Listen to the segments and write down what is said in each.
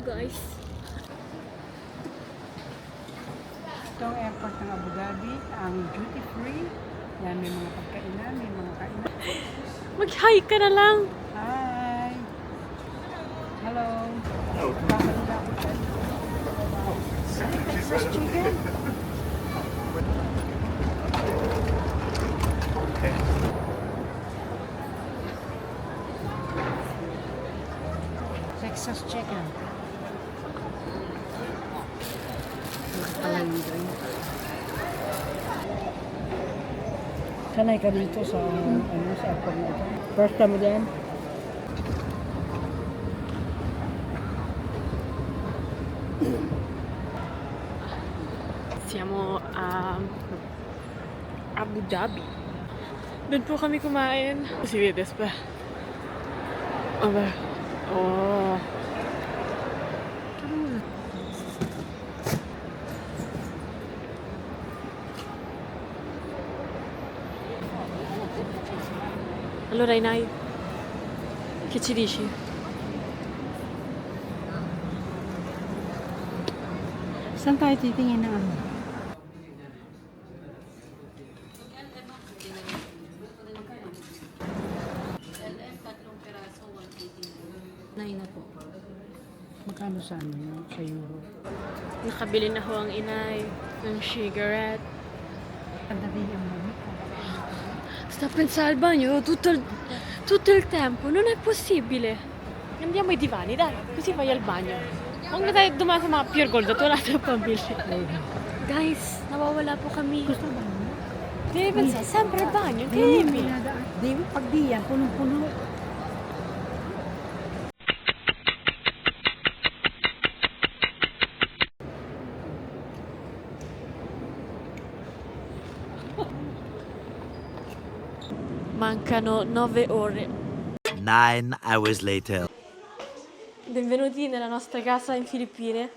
guys. Ito ang airport ng Abu Dhabi, ang duty free. Yan, may mga pagkainan, may mga kainan. Mag-hi ka na lang. Hi! Hello! Kakalila ko siya. Texas chicken? Texas chicken. Sanay ka dito sa sa airport na ito? First time mo dyan? Siamo a Abu Dhabi. Doon po kami kumain. Si Vides pa. Aba. Oh. Allora Inai, che ci dici? Saan tayo titingin ng ano? Nay na po. Magkano sa ano yun? Sa euro? Nakabili na ho ang Inay ng cigarette. Ang dami ang mami. Sta a pensare al bagno tutto il tempo, non è possibile. Andiamo ai divani, dai, così vai al bagno. Huwag na tayo dumaan sa mga pure gold at wala tayong pambili. Guys, nawawala po kami. Gusto ba mo? Devi pensare sempre al bagno, dimmi. Di ba pag di yan, punong-puno. Mancano 9 ore. 9 hours later. Benvenuti nella nostra casa in Filippine.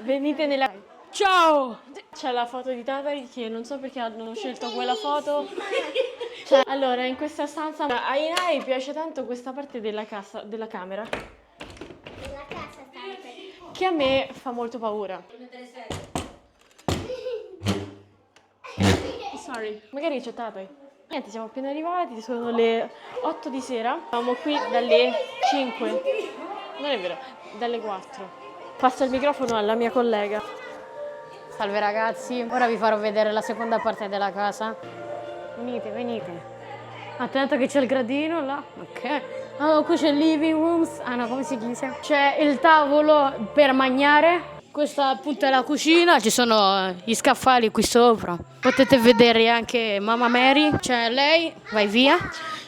Venite nella... Ciao! C'è la foto di Tatari che non so perché hanno scelto quella foto. Allora, in questa stanza a Inai piace tanto questa parte della camera. La casa sta Che a me fa molto paura. Sorry. Magari c'è Tatari. Niente, siamo appena arrivati, sono le 8 di sera. Siamo qui dalle 5. Non è vero, dalle 4. Passo il microfono alla mia collega. Salve ragazzi, ora vi farò vedere la seconda parte della casa. Venite, venite. Attento che c'è il gradino là. Ok. Oh, qui c'è il living rooms. Ah no, come si dice? C'è il tavolo per mangiare. Questa appunto è la cucina, ci sono gli scaffali qui sopra. Potete vedere anche Mamma Mary. C'è lei, vai via.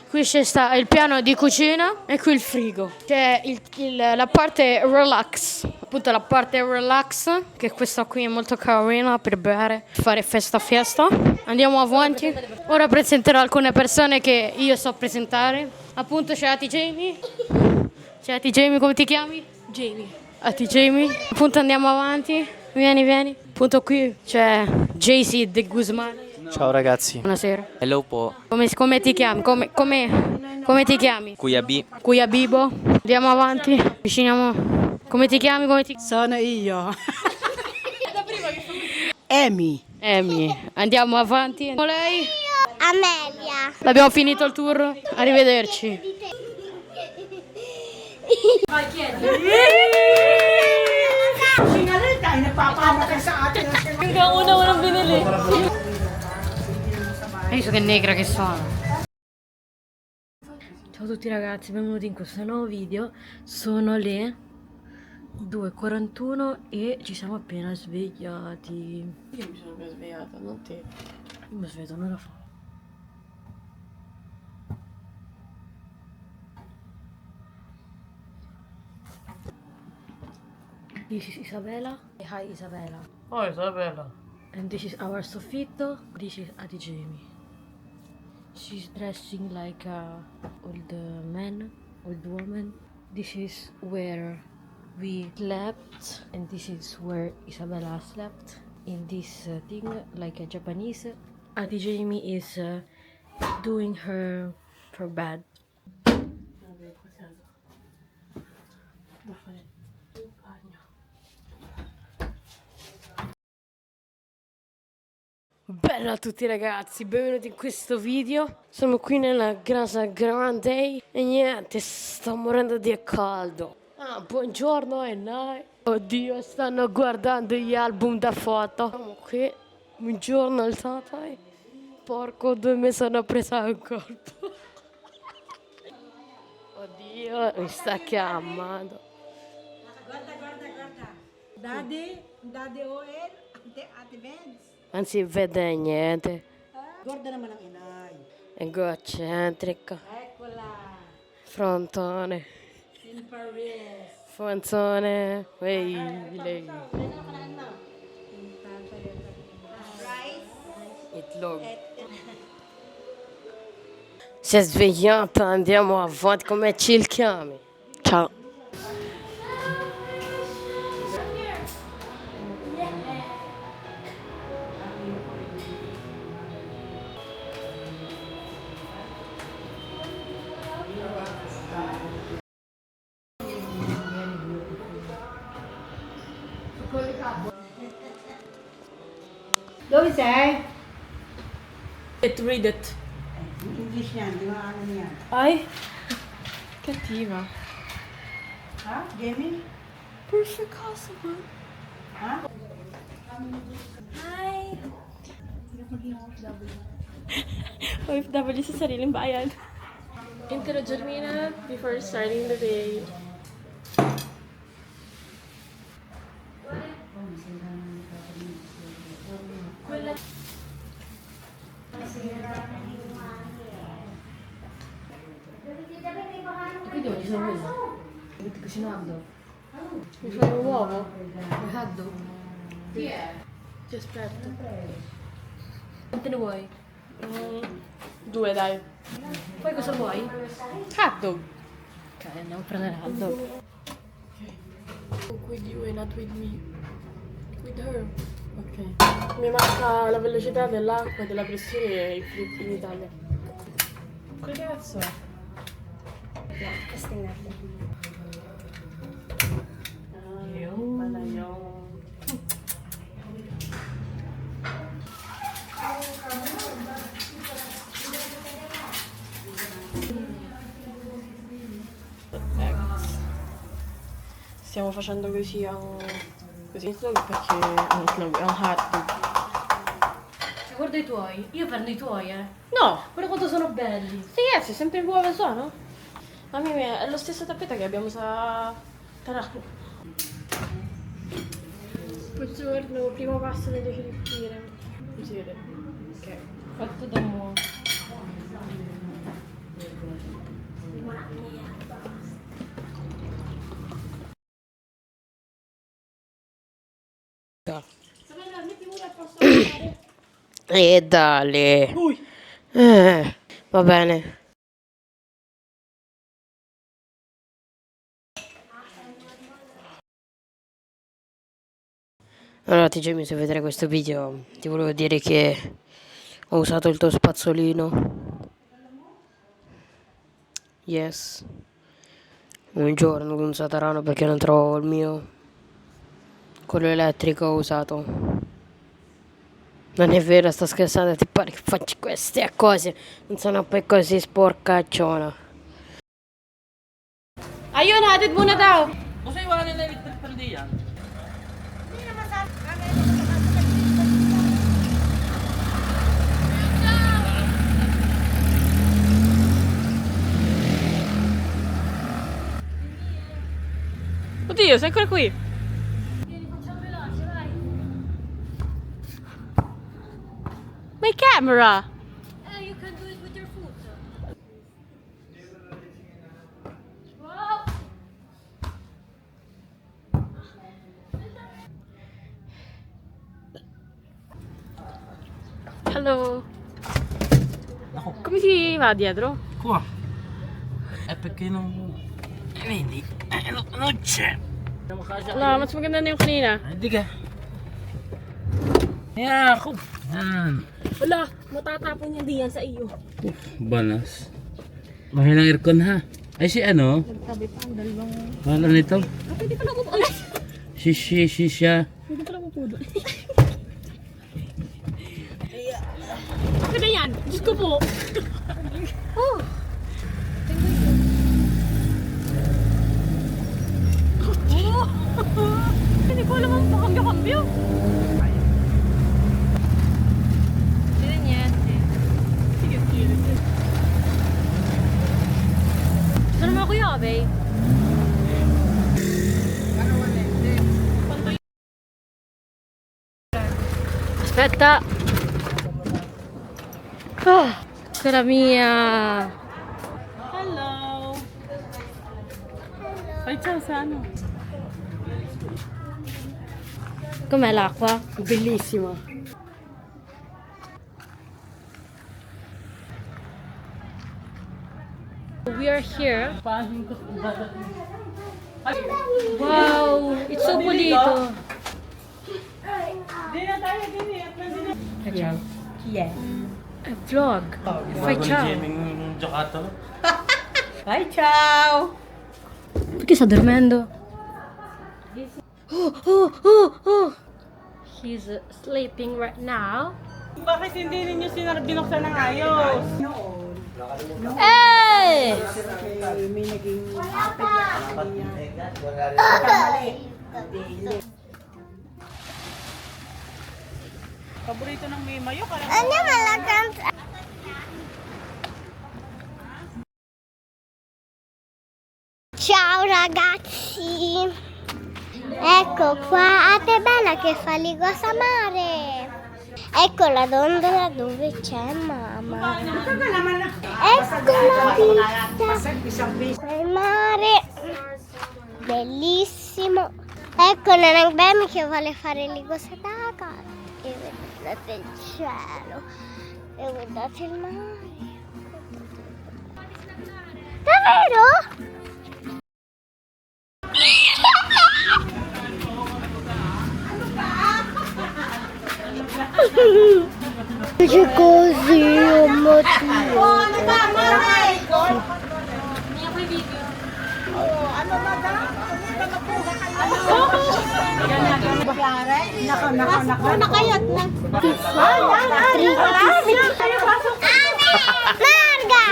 Qui c'è il piano di cucina e qui il frigo. C'è la parte relax, appunto la parte relax, che questa qui è molto carina per bere, fare festa. Andiamo avanti. Ora presenterò alcune persone che io so presentare. Appunto c'è Ati Jamie. C'è Ati Jamie, come ti chiami? Jamie. Ati Jamie. Appunto andiamo avanti. Vieni. Appunto qui c'è JC De Guzman. Ciao ragazzi. Buonasera. Hello po. Come ti chiami? Come ti chiami? Kuya Bibo. Andiamo avanti. Avviciniamo. Come ti chiami? Sono io. Amy. Andiamo avanti. Lei? Amelia. Abbiamo finito il tour. Arrivederci. Hanggang una mo nang binili. Penso che negra che sono. Ciao a tutti ragazzi, benvenuti in questo nuovo video. Sono le 2:41 e ci siamo appena svegliati. Io mi sono appena svegliata, non te. Io mi sveglio un'ora fa. This is Isabella. Hi Isabella. Oh Isabella. And this is our soffitto. This is Ati Jamie. She's dressing like a old man, old woman. This is where we slept, and this is where Isabella slept. In this thing, like a Japanese. Ati Jamie is doing her bed. Bella a tutti ragazzi, benvenuti in questo video. Siamo qui nella Casa Grande e niente, sto morendo di caldo. Buongiorno e noi. Oddio, stanno guardando gli album da foto. Siamo qui, buongiorno al tata. Porco, 2 mi sono presa un colpo. Oddio, mi sta chiamando. Guarda. Daddy Oel, Ate Benz. Non si vede niente. Guarda naman ang inay. Egocentrica. Eccola. Frontone. In Paris. Fonzone. Ehi, lei. Itlog. Si è svegliata, andiamo avanti. Come ci chiami? Ciao. Dove sei? Read it. English yan, di ba ano yan? Ai? Cattiva. Ha? Jamie? Perfect husband. Ha? OFW sa sariling bayan. Into the Germina before starting the day. Quindi oggi sono quello. Avete cucinato? Mi fai un uovo? Vuoi hot Ti aspetto. Quante ne vuoi? 2 dai. Poi cosa vuoi? Hot dog. Ok, andiamo a prendere hot dog. With you and not with me. With her. Ok. Mi manca la velocità dell'acqua e della pressione e i fritti in Italia. Che cazzo è? Stiamo facendo così a un dog perché è un hot dog. Guarda i tuoi. Io prendo i tuoi, No! Guarda quanto sono belli. Sì, ragazzi, sempre uova sono? A me è lo stesso tappeto che abbiamo usato. Buongiorno, primo passo delle Filippine. Non si vede. Ok. Fatto da mo. E dale. Va bene. Allora TJ, se vedere questo video ti volevo dire che ho usato il tuo spazzolino. Yes. Un giorno l'ho usato rano perché non trovo il mio. Quello elettrico ho usato. Non è vero, sto scherzando, ti pare che faccio queste cose? Non sono poi così sporcacciona. Ayun, hatid muna daw. Kasi wala nila electrical di yan. Oddio, sei ancora qui? My camera! You can do it with your foot. Hello! Come si va dietro? Qua. È perché non... Vedi? Non c'è. Wala, mas maganda na yung kanina. Hindi ka. Yeah, ako. Yan. Wala, matatapon niya diyan sa iyo. Banas. Mahilang aircon ha. Ay si ano? Sabi pa, ang dalawang... Wala nito. Pwede pala pupudo. Shisha. Pwede pala pupudo. Diyos ko po. Oh. Hindi ko alam ang pakambyo-kambyo. Sino niya? Sige. Saan naman kuya ka, babe? Aspetta. Cara mia. Hello! Ay, ciao sa ano? Com'è l'acqua? Bellissimo. We are here. Wow, it's so pulito. Ciao. Chi è? A vlog. Fai ciao. Hi, ciao! Perché sta dormendo? Oh. He's sleeping right now. Bakit hindi ninyo binuksan ng ayos? Hey! May naging paborito ng may mayo. Andiamo alla canzone. Ciao ragazzi, ecco qua Ate Bella che fa l'igos a mare. Ecco la dondola dove c'è mamma. Ecco la vista al mare, bellissimo. Ecco Nanang Bemi che vuole fare l'igos d'acqua. E guardate il cielo, e guardate il mare. Davvero? C'è così un motivo. Nakayat na. Marga!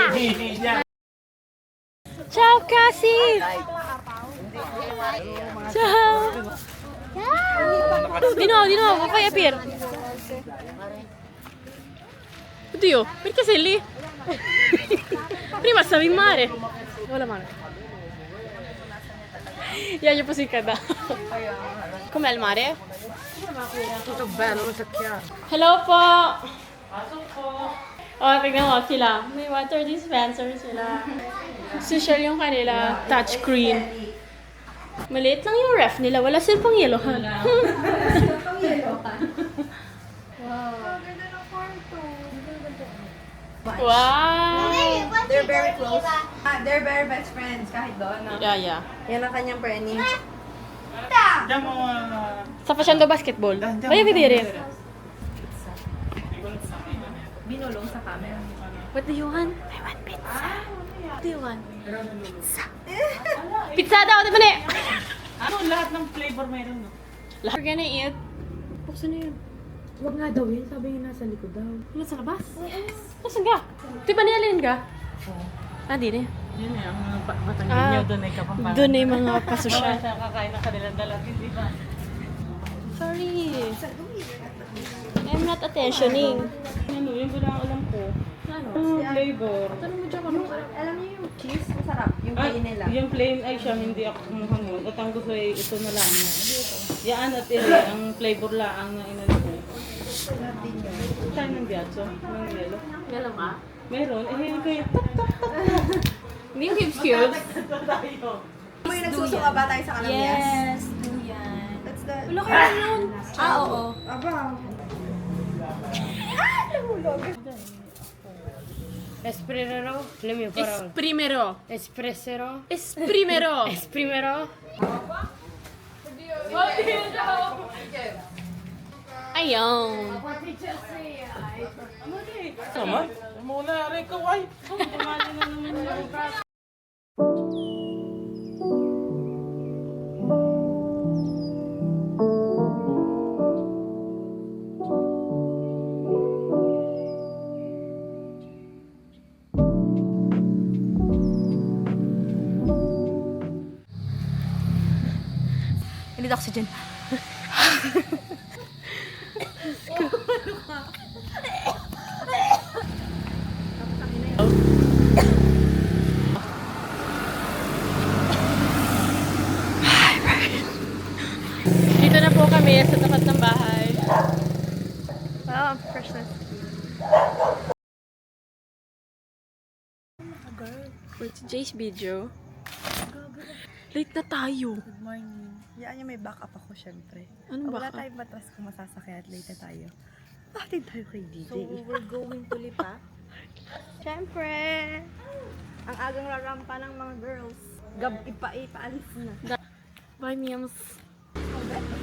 Ciao Cassie! Ciao! Di nuovo, fai aprir. Oddio, perché sei lì? Prima stavi in mare. Hola mare. Io posso in casa. Com'è il mare? Tutto bello, tutto chiaro. Hello po! Oh, tignan mo sila. May water dispenser sila. Social yung kanila touchscreen. Maliit lang yung ref nila. Wala silang pang yelohan. Wow! They're very close. They're very best friends kahit doon. No? Yeah. Yan ang kanyang Penny. Sta facendo basketball. Vai a vedere. Binulong sa camera. What do you want? I want pizza. What do you want? Pizza. Pizza daw, di ba ni? Ano, lahat ng flavor meron, no? We're gonna eat. Buksan na yun. Huwag nga daw yun. Sabi niya nasa likod daw. Nasa labas? Nasaan ka? Di ba nialin ka? Ah, di na. Yun eh, ang mga batangin nyo doon ay kapampangan. Doon na yung mga pasosyal. Sa kakain ng kanilang dalagin, di ba? Sorry. I'm not attentioning. Ano, yun ko lang alam ko. Ano? Flavor. Alam niyo yung cheese? Masarap. Yung plain nila. Yung plain ay siya, hindi ako kumuha nun. At ang gusto ay ito na lang. Yan at iri, ang flavor lang na inano ko. Tayo ng diatso, ng yelo. Meron ka? Meron, eh kayo. Hindi yung cubes. Mo yung nagsusuka ba tayo sa kalamyas? Yes, duyan. That's the... Wala kayo yun. Oo. Aba. Esprimerò le mie parole. Esprimerò. Esprimerò. Ayun. Naman? Muna, Rico, ay. Need oxygen. Dito na po kami sa tapat ng bahay. Wow, freshness. For today's video, late na tayo. Good morning. Yan yung may backup ako, syempre. Ano Wala backup? tayong matras kung masasakay at late na tayo. Bakit tayo kay DJ? So, we're going to Lipa. Syempre! Ang agang rarampa ng mga girls. Ipaalis na. Bye, Miams.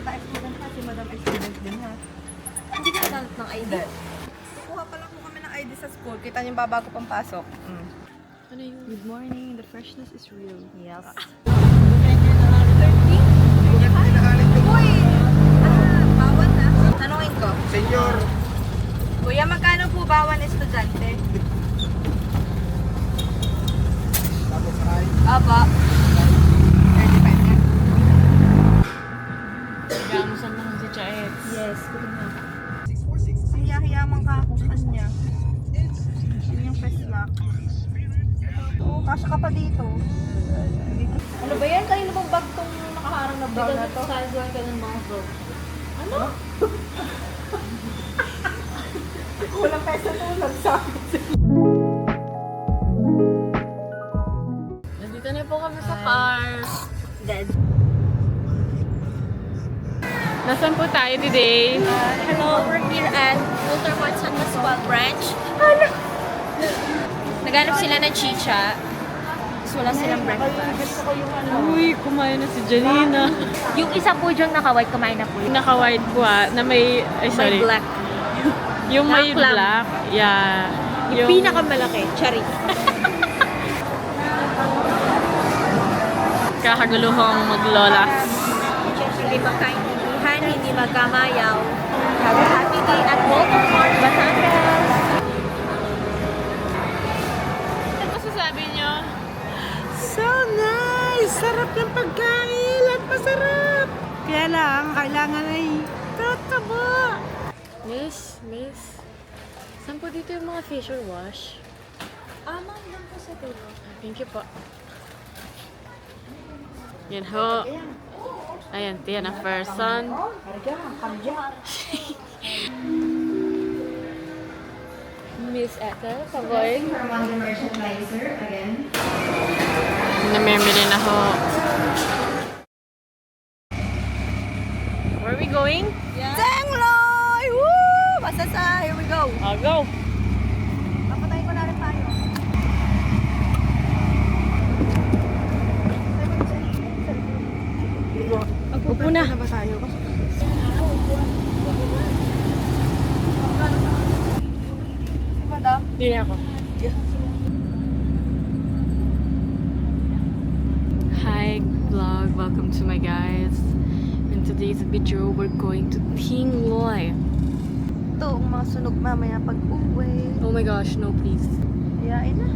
Tayo student ha, si Madam ay student din ha. Hindi ka nagdalot ng ID. Kuha pa lang po kami ng ID sa school. Kita niyo ba bago pang pasok? Ano yun? Good morning. The freshness is real. Yes. Uy! Bawan na. Tanungin ko. Senyor. Kuya, magkano po bawan estudyante? Aba. 35 nga. Gamusan naman si Chaet. Yes, kuya na. Ang yahiyaman ka ako sa kanya. Yun yung first lock. Oo, kasya ka pa dito. Ano ba yan? Kanino bang bag tong nakaharang na brown na to? Size lang ka ng mga vlog. Kulang peso tulog sa akin. Nandito na po kami sa car. Dead. Nasaan po tayo today? Hello, we're here at Walter White San Pascual branch. Naghanap sila ng chicha. Tapos wala silang breakfast. Uy, kumain na si Janina. Yung isa po diyang naka-white, kumain na po. Yung naka-white po na may, ay sorry. May black. Yung may Black lamb. black. Yeah. Yung pinakamalaki, cherry. Kakaguluhang maglola. Hindi magkaintindihan, hindi magkamayaw. Have a happy day at Walter White, Batangas. Ano masasabi nyo? So nice! Sarap ng pagkain at masarap! Kaya lang, kailangan ay tataba. Miss. Saan po dito yung mga facial wash? Ma'am, lang po sa table. Thank you po. Yan ho. Ayan, tiyan ang person. Miss Ethel, Savoy. Namimili na ho. Where are we going? Tengloy! Woo! Masasa! Here we go! I'll go. Papatayin ko na rin tayo. Upo na. Ano ba tayo? Si Madam? Hindi na ako. Hi vlog, welcome to my guys. In today's video, we're going to Ting Loy. Ito, ang mga sunog mamaya pag-uwi. Oh my gosh, no please. Yain na.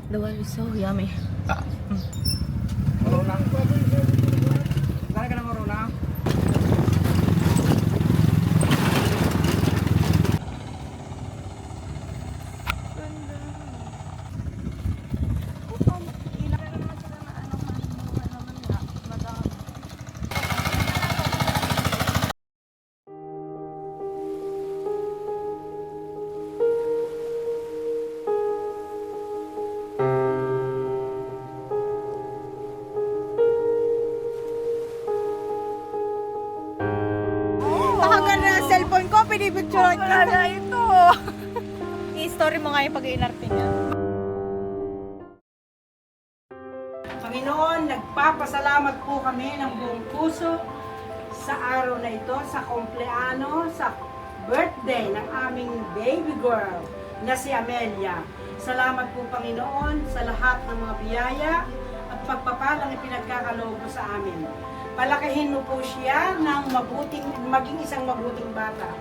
The one is so yummy. Nakagal na ang cellphone ko, pinipicturean ko na ito. I-story mo nga yung pag-iinarte niya. Panginoon, nagpapasalamat po kami ng buong puso sa araw na ito, sa kumpleano, sa birthday ng aming baby girl na si Amelia. Salamat po Panginoon sa lahat ng mga biyaya at pagpapalang ipinagkakaloob mo sa amin. Palakihin mo po siya ng maging isang mabuting bata.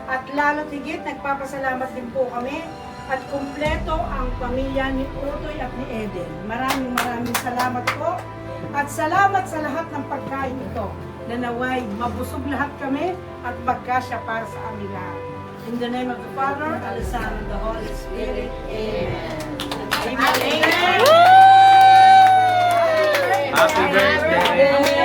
At lalo't higit, nagpapasalamat din po kami at kumpleto ang pamilya ni Utoy at ni Eden. Maraming salamat po at salamat sa lahat ng pagkain ito na naway mabusog lahat kami at magkasya para sa amin lahat. In the name of the Father, and the Son, and the Holy Spirit. Amen. Amen. Happy birthday!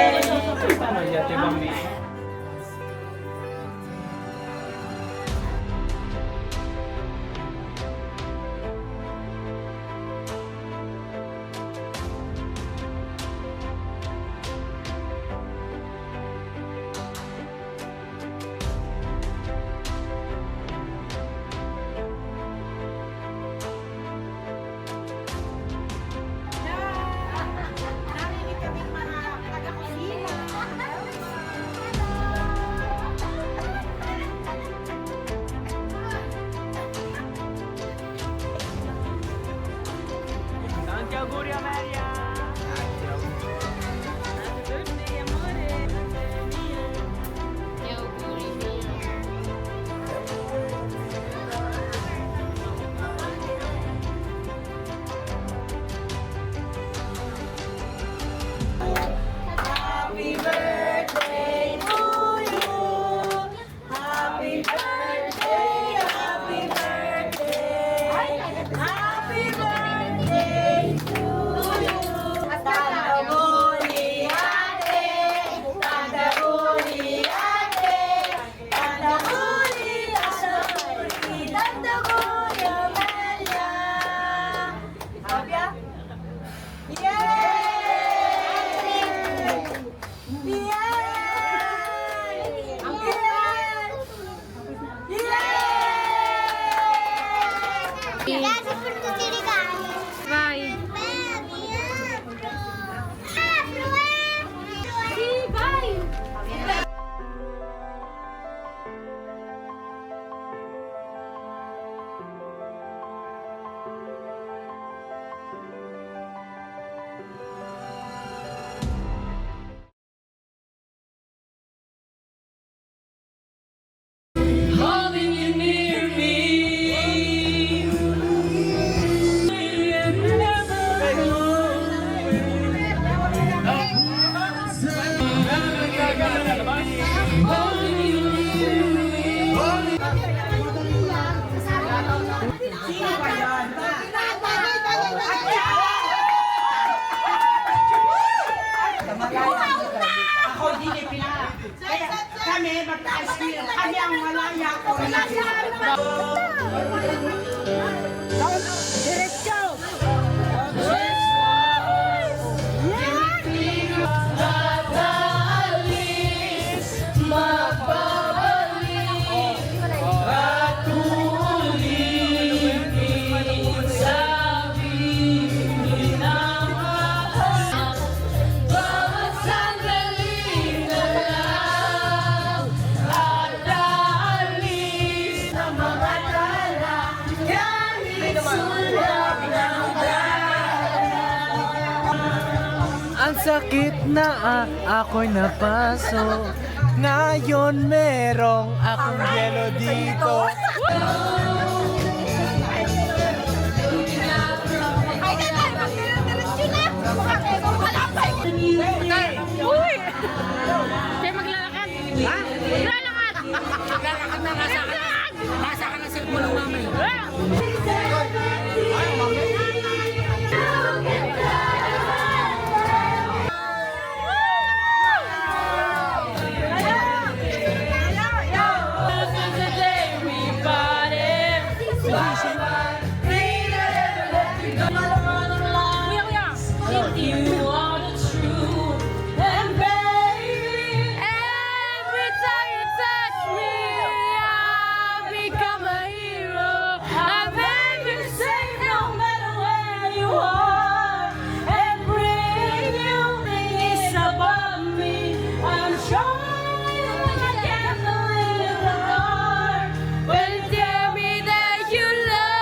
Grazie per tutti i regali. Vai. Sì, vai. Ako din pinaka. Kami magka-aspire. Kami ang malaya ko. Diretso! Ang sakit na ako'y napasok. Ngayon merong akong yelo dito. Uy! Siya maglalakad. Ha? Maglalakad! Maglalakad na. Nasa ka na cellphone ng mamay. Well, tell me that you love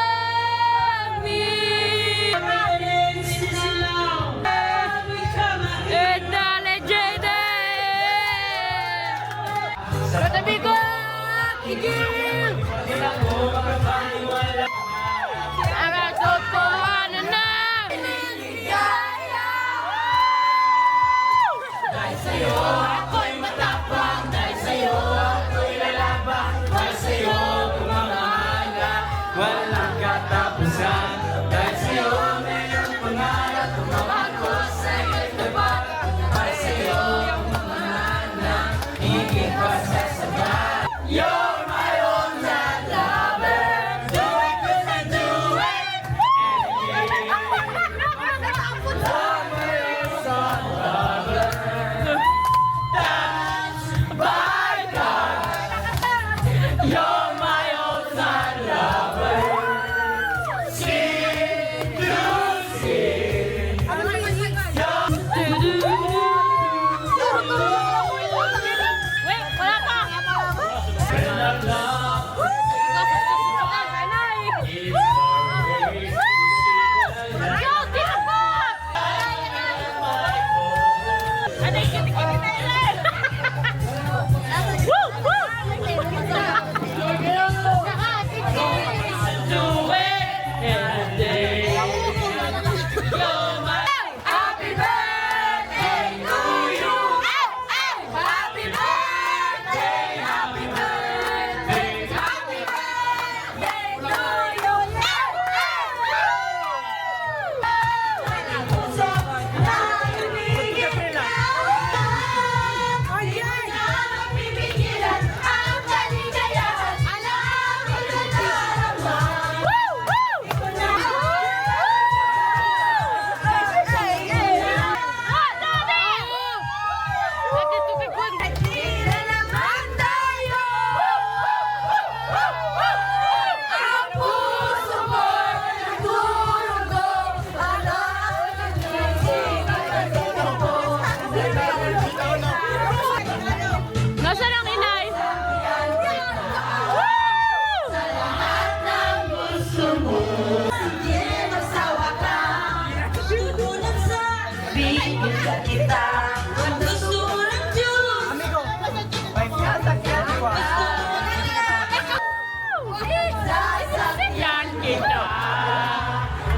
kita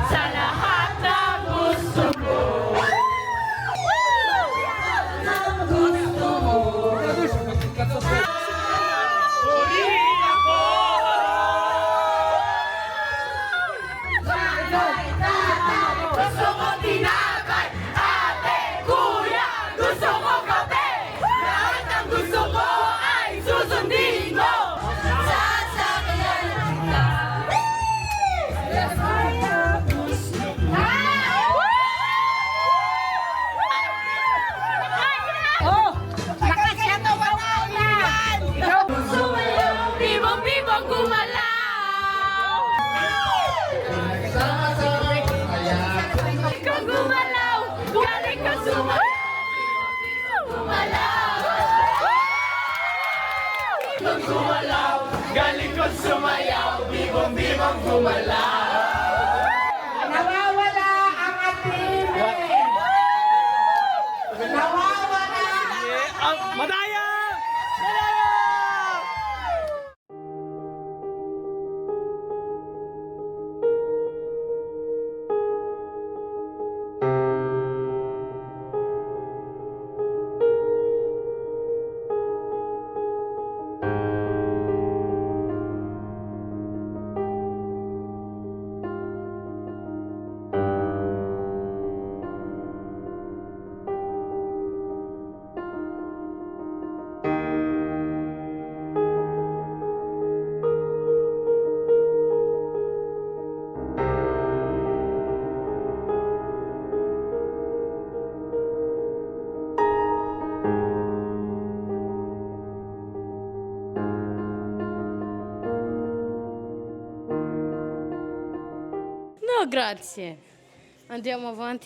sa lahat ng gusto mo. Purihin ako! Gusto ko tinapay, ate, kuya, gusto ko kape. Lahat ng gusto ko ay susundin mo. Sasakyan kita. Oh! Lakas yan na wala! Sumayaw, bibong-bibong gumalaw! Ikaw gumalaw, galing ka sumayaw! Gumalaw! Ikaw gumalaw, galing ka sumayaw, bibong-bibong gumalaw! Nawawala ang ating nawawala. Madaya! No, grazie. Andiamo avanti.